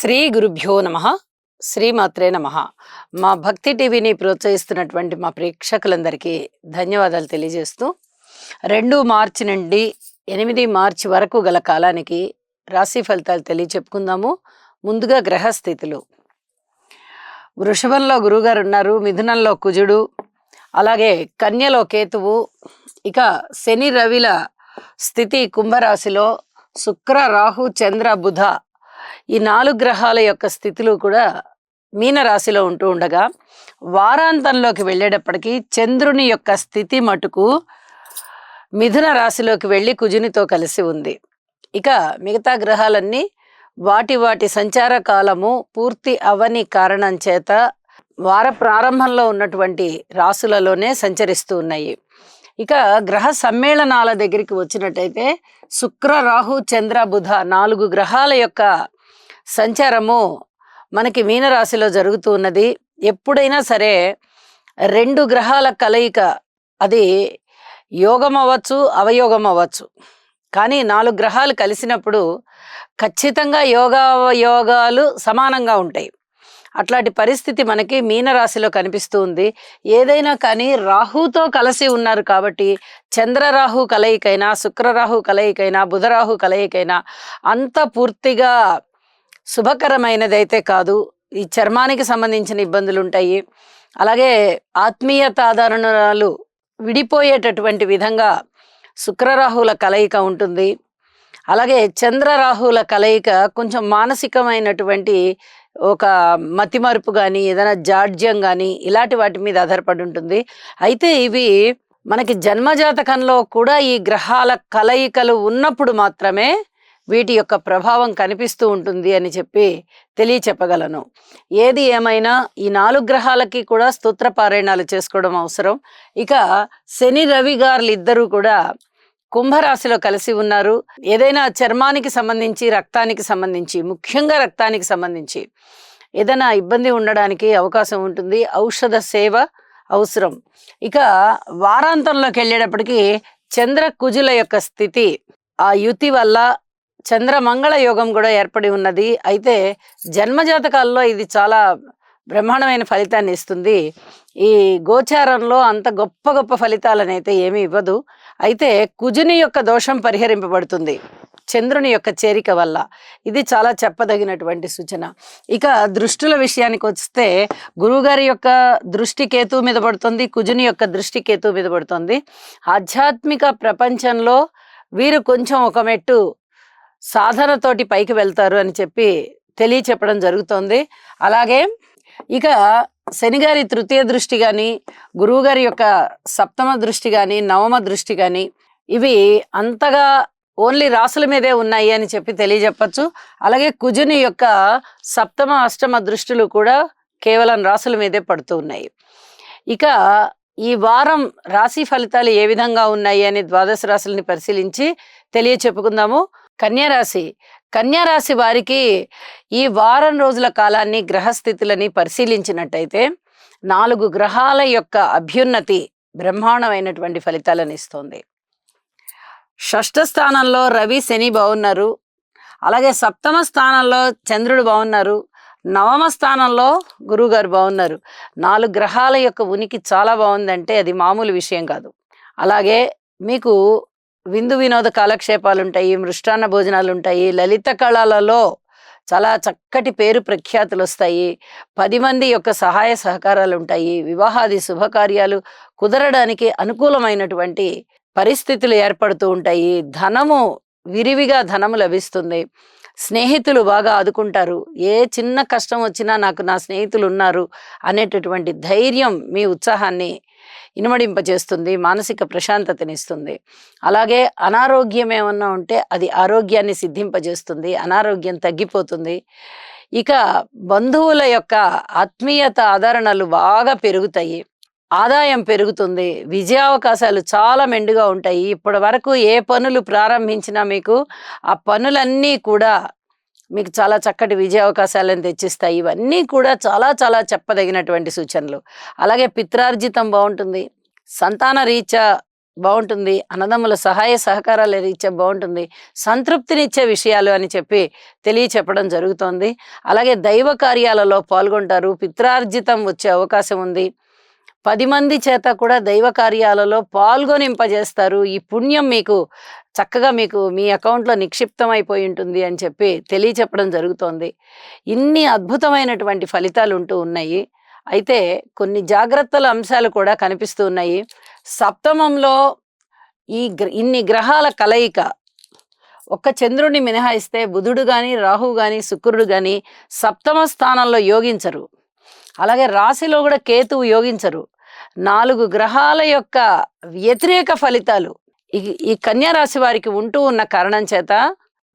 శ్రీ గురుభ్యో నమః. శ్రీమాత్రే నమః. మా భక్తి టీవీని ప్రోత్సహిస్తున్నటువంటి మా ప్రేక్షకులందరికీ ధన్యవాదాలు తెలియజేస్తూ 2 మార్చి నుండి 8 మార్చి వరకు గల కాలానికి రాశి ఫలితాలు తెలియచెప్పుకుందాము. ముందుగా గ్రహస్థితులు. వృషభంలో గురువుగారు ఉన్నారు, మిథునంలో కుజుడు, అలాగే కన్యలో కేతువు, ఇక శని రవిల స్థితి కుంభరాశిలో, శుక్ర రాహు చంద్ర బుధ ఈ 4 గ్రహాల యొక్క స్థితులు కూడా మీనరాశిలో ఉంటూ ఉండగా, వారాంతంలోకి వెళ్ళేటప్పటికీ చంద్రుని యొక్క స్థితి మటుకు మిథున రాశిలోకి వెళ్ళి కుజునితో కలిసి ఉంది. ఇక మిగతా గ్రహాలన్నీ వాటి వాటి సంచార కాలము పూర్తి అవని కారణం చేత వార ప్రారంభంలో ఉన్నటువంటి రాశులలోనే సంచరిస్తూ ఉన్నాయి. ఇక గ్రహ సమ్మేళనాల దగ్గరికి వచ్చినట్టయితే శుక్ర రాహు చంద్ర బుధ 4 గ్రహాల యొక్క సంచారము మనకి మీనరాశిలో జరుగుతూ ఉన్నది. ఎప్పుడైనా సరే 2 గ్రహాల కలయిక, అది యోగం అవ్వచ్చు, అవయోగం అవ్వచ్చు, కానీ 4 గ్రహాలు కలిసినప్పుడు ఖచ్చితంగా యోగాలు సమానంగా ఉంటాయి. అట్లాంటి పరిస్థితి మనకి మీనరాశిలో కనిపిస్తూ ఉంది. ఏదైనా కానీ రాహుతో కలిసి ఉన్నారు కాబట్టి చంద్రరాహు కలయికైనా, శుక్రరాహు కలయికైనా, బుధరాహు కలయికైనా అంత పూర్తిగా శుభకరమైనదైతే కాదు. ఈ చర్మానికి సంబంధించిన ఇబ్బందులు ఉంటాయి. అలాగే ఆత్మీయత ఆధారణలు విడిపోయేటటువంటి విధంగా శుక్రరాహుల కలయిక ఉంటుంది. అలాగే చంద్రరాహుల కలయిక కొంచెం మానసికమైనటువంటి ఒక మతిమరుపు కానీ, ఏదైనా జాడ్యం కానీ ఇలాంటి వాటి మీద ఆధారపడి ఉంటుంది. అయితే ఇవి మనకి జన్మజాతకంలో కూడా ఈ గ్రహాల కలయికలు ఉన్నప్పుడు మాత్రమే వీటి యొక్క ప్రభావం కనిపిస్తూ ఉంటుంది అని చెప్పి తెలియచెప్పగలను. ఏది ఏమైనా ఈ 4 గ్రహాలకి కూడా స్తోత్ర పారాయణాలు చేసుకోవడం అవసరం. ఇక శని రవి గారులు ఇద్దరూ కూడా కుంభరాశిలో కలిసి ఉన్నారు. ఏదైనా చర్మానికి సంబంధించి, రక్తానికి సంబంధించి, ముఖ్యంగా రక్తానికి సంబంధించి ఏదైనా ఇబ్బంది ఉండడానికి అవకాశం ఉంటుంది. ఔషధ సేవ అవసరం. ఇక వారాంతంలోకి వెళ్ళేటప్పటికి చంద్ర కుజుల యొక్క స్థితి, ఆ యుతి వల్ల చంద్రమంగళ యోగం కూడా ఏర్పడి ఉన్నది. అయితే జన్మజాతకాల్లో ఇది చాలా బ్రహ్మాండమైన ఫలితాన్ని ఇస్తుంది. ఈ గోచారంలో అంత గొప్ప గొప్ప ఫలితాలనైతే ఏమీ ఇవ్వదు. అయితే కుజుని యొక్క దోషం పరిహరింపబడుతుంది చంద్రుని యొక్క చేరిక వల్ల. ఇది చాలా చెప్పదగినటువంటి సూచన. ఇక దృష్టుల విషయానికి వస్తే గురువుగారి యొక్క దృష్టి కేతువు మీద పడుతుంది, కుజుని యొక్క దృష్టి కేతువు మీద పడుతుంది. ఆధ్యాత్మిక ప్రపంచంలో వీరు కొంచెం ఒక మెట్టు సాధనతోటి పైకి వెళ్తారు అని చెప్పి తెలియచెప్పడం జరుగుతోంది. అలాగే ఇక శనిగారి తృతీయ దృష్టి కానీ, గురువుగారి యొక్క సప్తమ దృష్టి కానీ, నవమ దృష్టి కానీ ఇవి అంతగా ఓన్లీ రాసుల మీదే ఉన్నాయి అని చెప్పి తెలియజెప్పచ్చు. అలాగే కుజుని యొక్క సప్తమ అష్టమ దృష్టిలు కూడా కేవలం రాసుల మీదే పడుతూ ఉన్నాయి. ఇక ఈ వారం రాశి ఫలితాలు ఏ విధంగా ఉన్నాయి అని ద్వాదశ రాశులని పరిశీలించి తెలియచెప్పుకుందాము. కన్యారాశి వారికి ఈ వారం రోజుల కాలాన్ని, గ్రహస్థితులని పరిశీలించినట్టయితే 4 గ్రహాల యొక్క అభ్యున్నతి బ్రహ్మాండమైనటువంటి ఫలితాలను ఇస్తుంది. షష్ఠ స్థానంలో రవి శని బాగున్నారు. అలాగే సప్తమ స్థానంలో చంద్రుడు బాగున్నారు. నవమ స్థానంలో గురువుగారు బాగున్నారు. 4 గ్రహాల యొక్క ఉనికి చాలా బాగుందంటే అది మామూలు విషయం కాదు. అలాగే మీకు విందు వినోద కాలక్షేపాలు ఉంటాయి, మృష్టాన్న భోజనాలు ఉంటాయి, లలిత కళలలో చాలా చక్కటి పేరు ప్రఖ్యాతులు వస్తాయి, 10 మంది యొక్క సహాయ సహకారాలు ఉంటాయి, వివాహాది శుభకార్యాలు కుదరడానికి అనుకూలమైనటువంటి పరిస్థితులు ఏర్పడుతూ ఉంటాయి, ధనము విరివిగా ధనము లభిస్తుంది, స్నేహితులు బాగా ఆదుకుంటారు, ఏ చిన్న కష్టం వచ్చినా నాకు నా స్నేహితులు ఉన్నారు అనేటటువంటి ధైర్యం మీ ఉత్సాహాన్ని ఇనుమడింపజేస్తుంది, మానసిక ప్రశాంతతనిస్తుంది. అలాగే అనారోగ్యం ఏమన్నా ఉంటే అది ఆరోగ్యాన్ని సిద్ధింపజేస్తుంది, అనారోగ్యం తగ్గిపోతుంది. ఇక బంధువుల యొక్క ఆత్మీయత ఆదరణలు బాగా పెరుగుతాయి, ఆదాయం పెరుగుతుంది, విజయావకాశాలు చాలా మెండుగా ఉంటాయి. ఇప్పటి వరకు ఏ పనులు ప్రారంభించినా మీకు ఆ పనులన్నీ కూడా మీకు చాలా చక్కటి విజయావకాశాలను తెచ్చిస్తాయి. ఇవన్నీ కూడా చాలా చాలా చెప్పదగినటువంటి సూచనలు. అలాగే పిత్రార్జితం బాగుంటుంది, సంతాన రీత్యా బాగుంటుంది, అన్నదమ్ముల సహాయ సహకారాల రీత్యా బాగుంటుంది, సంతృప్తినిచ్చే విషయాలు అని చెప్పి తెలియచెప్పడం జరుగుతోంది. అలాగే దైవ కార్యాలలో పాల్గొంటారు, పిత్రార్జితం వచ్చే అవకాశం ఉంది. 10 మంది చేత కూడా దైవ కార్యాలలో పాల్గొనింపజేస్తారు. ఈ పుణ్యం మీకు చక్కగా మీ అకౌంట్లో నిక్షిప్తమైపోయి ఉంటుంది అని చెప్పి తెలియచెప్పడం జరుగుతోంది. ఇన్ని అద్భుతమైనటువంటి ఫలితాలు ఉంటూ ఉన్నాయి. అయితే కొన్ని జాగ్రత్తల అంశాలు కూడా కనిపిస్తూ ఉన్నాయి. సప్తమంలో ఇన్ని గ్రహాల కలయిక, ఒక్క చంద్రుడిని మినహాయిస్తే బుధుడు కానీ, రాహువు కానీ, శుక్రుడు కానీ సప్తమ స్థానంలో యోగించరు. అలాగే రాశిలో కూడా కేతువు యోగించరు. 4 గ్రహాల యొక్క వ్యతిరేక ఫలితాలు ఈ కన్యా రాశి వారికి ఉంటూ ఉన్న కారణం చేత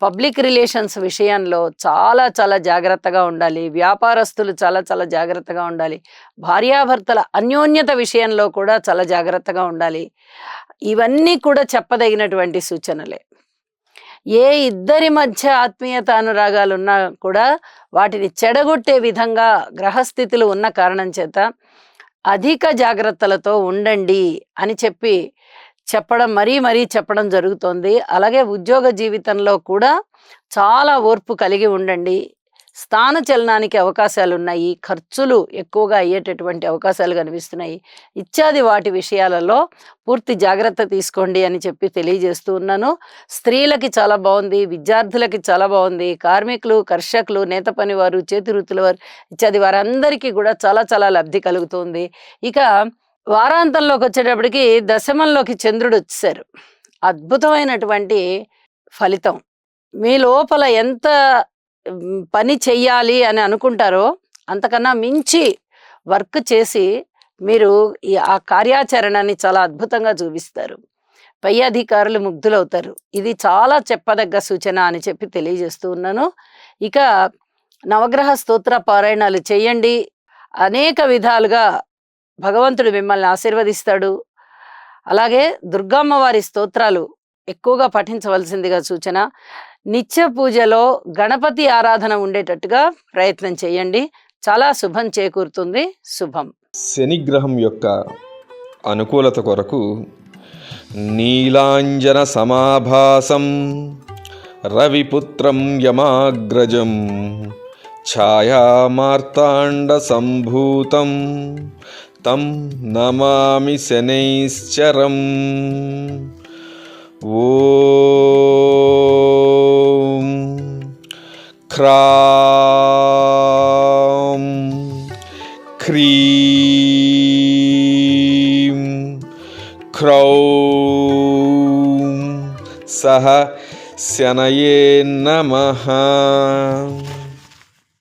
పబ్లిక్ రిలేషన్స్ విషయంలో చాలా చాలా జాగ్రత్తగా ఉండాలి. వ్యాపారస్తులు చాలా చాలా జాగ్రత్తగా ఉండాలి. భార్యాభర్తల అన్యోన్యత విషయంలో కూడా చాలా జాగ్రత్తగా ఉండాలి. ఇవన్నీ కూడా చెప్పదగినటువంటి సూచనలే. ఏ ఇద్దరి మధ్య ఆత్మీయత అనురాగాలు ఉన్నా కూడా వాటిని చెడగొట్టే విధంగా గ్రహస్థితులు ఉన్న కారణం చేత అధిక జాగ్రత్తలతో ఉండండి అని చెప్పడం మరీ చెప్పడం జరుగుతోంది. అలాగే ఉద్యోగ జీవితంలో కూడా చాలా ఓర్పు కలిగి ఉండండి. స్థాన చలనానికి అవకాశాలు ఉన్నాయి, ఖర్చులు ఎక్కువగా అయ్యేటటువంటి అవకాశాలు కనిపిస్తున్నాయి. ఇత్యాది వాటి విషయాలలో పూర్తి జాగ్రత్త తీసుకోండి అని చెప్పి తెలియజేస్తూ ఉన్నాను. స్త్రీలకి చాలా బాగుంది, విద్యార్థులకి చాలా బాగుంది, కార్మికులు, కర్షకులు, నేత పనివారు, చేతి వృత్తుల వారు ఇత్యాది వారందరికీ కూడా చాలా చాలా లబ్ధి కలుగుతుంది. ఇక వారాంతంలోకి వచ్చేటప్పటికి దశమంలోకి చంద్రుడు వచ్చేసారు. అద్భుతమైనటువంటి ఫలితం. మీ లోపల ఎంత పని చెయ్యాలి అని అనుకుంటారో అంతకన్నా మించి వర్క్ చేసి మీరు ఆ కార్యాచరణని చాలా అద్భుతంగా చూపిస్తారు. పై అధికారులు ముగ్ధులవుతారు. ఇది చాలా చెప్పదగ్గ సూచన అని చెప్పి తెలియజేస్తూ ఉన్నాను. ఇక నవగ్రహ స్తోత్ర పారాయణాలు చేయండి. అనేక విధాలుగా భగవంతుడు మిమ్మల్ని ఆశీర్వదిస్తాడు. అలాగే దుర్గమ్మ వారి స్తోత్రాలు ఎక్కువగా పఠించవలసిందిగా సూచన. నిత్య పూజలో గణపతి ఆరాధన ఉండేటట్టుగా ప్రయత్నం చేయండి. చాలా శుభం చేకూరుతుంది. శుభం. శనిగ్రహం యొక్క అనుకూలత కొరకు నీలాంజన సమాభాసం రవిపుత్రం యమాగ్రజం ఛాయామార్తాండ సంభూతం తం నమామి శనైశ్చరం. ఓం క్రాం క్రీం క్రౌం సహ శనయే నమః.